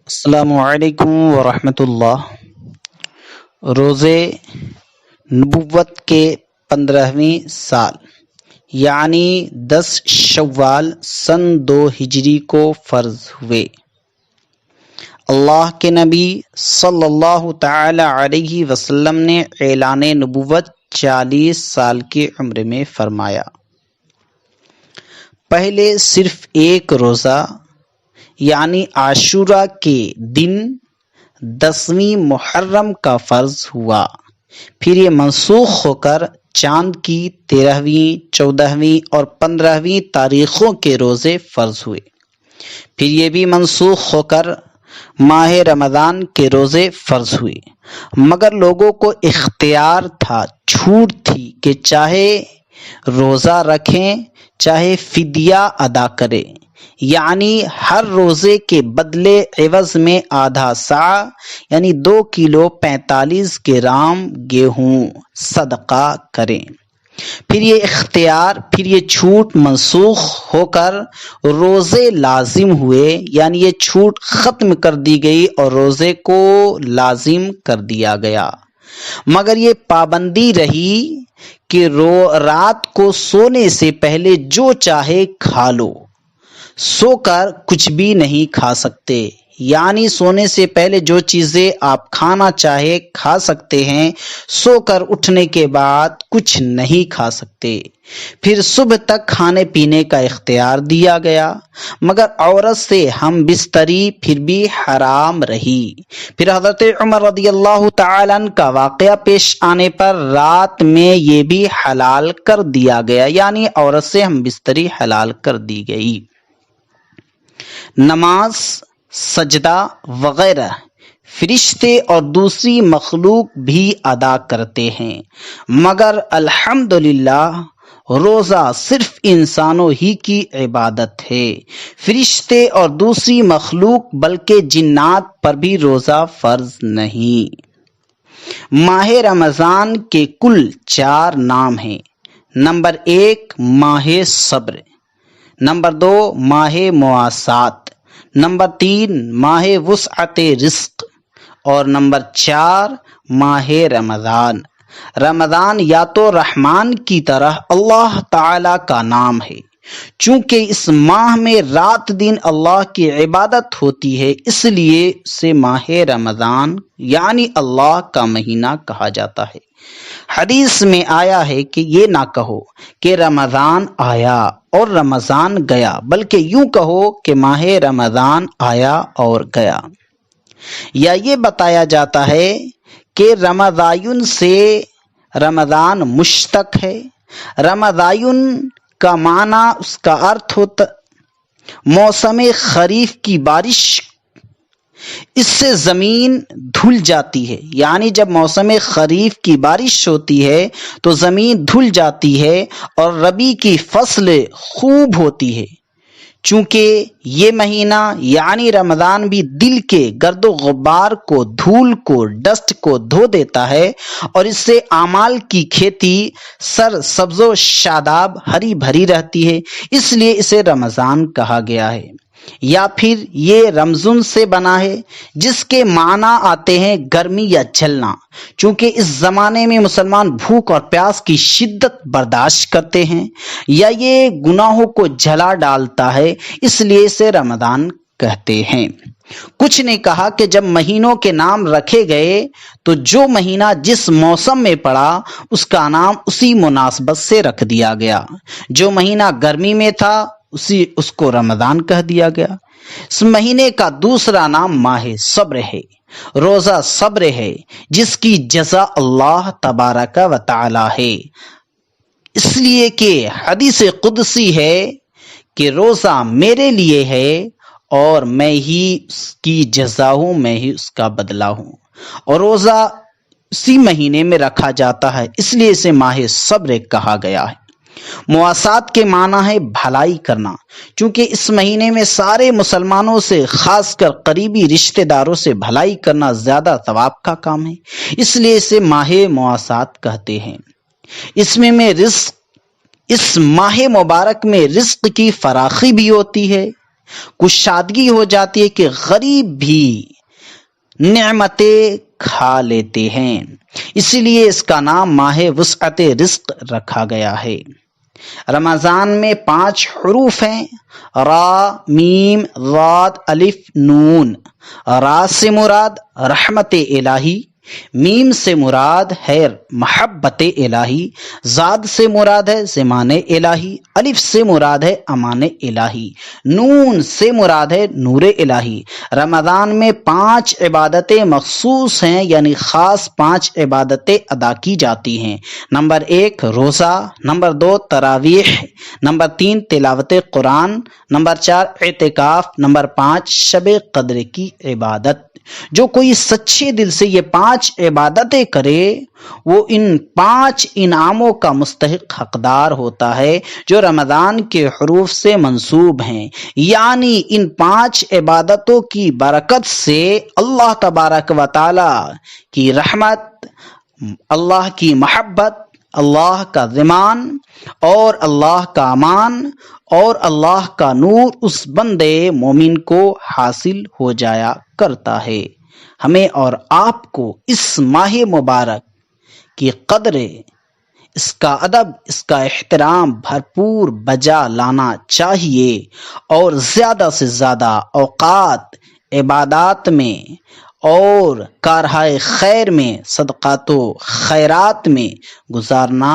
السلام علیکم ورحمۃ اللہ۔ روزے نبوت کے 15ویں سال یعنی 10 شوال سن 2 ہجری کو فرض ہوئے۔ اللہ کے نبی صلی اللہ تعالی علیہ وسلم نے اعلان نبوت 40 سال کی عمر میں فرمایا۔ پہلے صرف ایک روزہ یعنی عاشورہ کے دن 10ویں محرم کا فرض ہوا، پھر یہ منسوخ ہو کر چاند کی 13ویں، 14ویں اور 15ویں تاریخوں کے روزے فرض ہوئے، پھر یہ بھی منسوخ ہو کر ماہ رمضان کے روزے فرض ہوئے۔ مگر لوگوں کو اختیار تھا، چھوٹ تھی کہ چاہے روزہ رکھیں چاہے فدیہ ادا کریں، یعنی ہر روزے کے بدلے عوض میں آدھا صاع یعنی 2 کلو 45 گرام گیہوں صدقہ کریں۔ پھر یہ چھوٹ منسوخ ہو کر روزے لازم ہوئے، یعنی یہ چھوٹ ختم کر دی گئی اور روزے کو لازم کر دیا گیا۔ مگر یہ پابندی رہی کہ رات کو سونے سے پہلے جو چاہے کھا لو، سو کر کچھ بھی نہیں کھا سکتے، یعنی سونے سے پہلے جو چیزیں آپ کھانا چاہے کھا سکتے ہیں، سو کر اٹھنے کے بعد کچھ نہیں کھا سکتے۔ پھر صبح تک کھانے پینے کا اختیار دیا گیا، مگر عورت سے ہم بستری پھر بھی حرام رہی۔ پھر حضرت عمر رضی اللہ تعالیٰ عنہ کا واقعہ پیش آنے پر رات میں یہ بھی حلال کر دیا گیا، یعنی عورت سے ہم بستری حلال کر دی گئی۔ نماز، سجدہ وغیرہ فرشتے اور دوسری مخلوق بھی ادا کرتے ہیں، مگر الحمدللہ روزہ صرف انسانوں ہی کی عبادت ہے۔ فرشتے اور دوسری مخلوق بلکہ جنات پر بھی روزہ فرض نہیں۔ ماہ رمضان کے کل 4 نام ہیں۔ نمبر 1 ماہ صبر، نمبر 2 ماہ مواسات، نمبر 3 ماہ وسعت رزق اور نمبر 4 ماہ رمضان۔ رمضان یا تو رحمان کی طرح اللہ تعالی کا نام ہے، چونکہ اس ماہ میں رات دن اللہ کی عبادت ہوتی ہے، اس لیے اسے ماہ رمضان یعنی اللہ کا مہینہ کہا جاتا ہے۔ حدیث میں آیا ہے کہ یہ نہ کہو کہ رمضان آیا اور رمضان گیا، بلکہ یوں کہو کہ ماہ رمضان آیا اور گیا۔ یا یہ بتایا جاتا ہے کہ رمضان سے رمضان مشتق ہے۔ رمضان کا معنی، اس کا ارتھ ہوتا موسم خریف کی بارش، اس سے زمین دھل جاتی ہے، یعنی جب موسم خریف کی بارش ہوتی ہے تو زمین دھل جاتی ہے اور ربیع کی فصل خوب ہوتی ہے۔ چونکہ یہ مہینہ یعنی رمضان بھی دل کے گرد و غبار کو، دھول کو، ڈسٹ کو دھو دیتا ہے اور اس سے اعمال کی کھیتی سر سبز و شاداب ہری بھری رہتی ہے، اس لیے اسے رمضان کہا گیا ہے۔ یا پھر یہ رمضان سے بنا ہے، جس کے معنی آتے ہیں گرمی یا جلنا، چونکہ اس زمانے میں مسلمان بھوک اور پیاس کی شدت برداشت کرتے ہیں، یا یہ گناہوں کو جلا ڈالتا ہے، اس لیے اسے رمضان کہتے ہیں۔ کچھ نے کہا کہ جب مہینوں کے نام رکھے گئے تو جو مہینہ جس موسم میں پڑا اس کا نام اسی مناسبت سے رکھ دیا گیا۔ جو مہینہ گرمی میں تھا اس کو رمضان کہہ دیا گیا۔ اس مہینے کا دوسرا نام ماہ صبر ہے، روزہ صبر ہے، جس کی جزا اللہ تبارک و تعالی ہے، اس لیے کہ حدیث قدسی ہے کہ روزہ میرے لیے ہے اور میں ہی اس کی جزا ہوں، میں ہی اس کا بدلہ ہوں۔ اور روزہ اسی مہینے میں رکھا جاتا ہے، اس لیے اسے ماہ صبر کہا گیا ہے۔ مواسات کے معنی ہے بھلائی کرنا، چونکہ اس مہینے میں سارے مسلمانوں سے، خاص کر قریبی رشتہ داروں سے بھلائی کرنا زیادہ ثواب کا کام ہے، اس لیے اسے ماہ مواسات کہتے ہیں۔ اس ماہ مبارک میں رزق کی فراخی بھی ہوتی ہے، کشادگی ہو جاتی ہے کہ غریب بھی نعمتیں کھا لیتے ہیں، اسی لیے اس کا نام ماہ وسعت رزق رکھا گیا ہے۔ رمضان میں 5 حروف ہیں، را، میم، ضاد، الف، نون۔ را سے مراد رحمت الہی، میم سے مراد ہے محبت الہی، ضاد سے مراد ہے زمان الہی، الف سے مراد ہے امان الہی، نون سے مراد ہے نور الہی۔ رمضان میں 5 عبادتیں مخصوص ہیں، یعنی خاص 5 عبادتیں ادا کی جاتی ہیں۔ نمبر 1 روزہ، نمبر 2 تراویح، نمبر 3 تلاوت قرآن، نمبر 4 اعتکاف، نمبر 5 شب قدر کی عبادت۔ جو کوئی سچے دل سے یہ 5 عبادتیں کرے وہ ان 5 انعاموں کا مستحق حقدار ہوتا ہے جو رمضان کے حروف سے منسوب ہیں، یعنی ان 5 عبادتوں کی برکت سے اللہ تبارک و تعالی کی رحمت، اللہ کی محبت، اللہ کا ضمان اور اللہ کا امان اور اللہ کا نور اس بندے مومن کو حاصل ہو جایا کرتا ہے۔ ہمیں اور آپ کو اس ماہ مبارک کی قدر، اس کا ادب، اس کا احترام بھرپور بجا لانا چاہیے اور زیادہ سے زیادہ اوقات عبادات میں اور کارہائے خیر میں، صدقات و خیرات میں گزارنا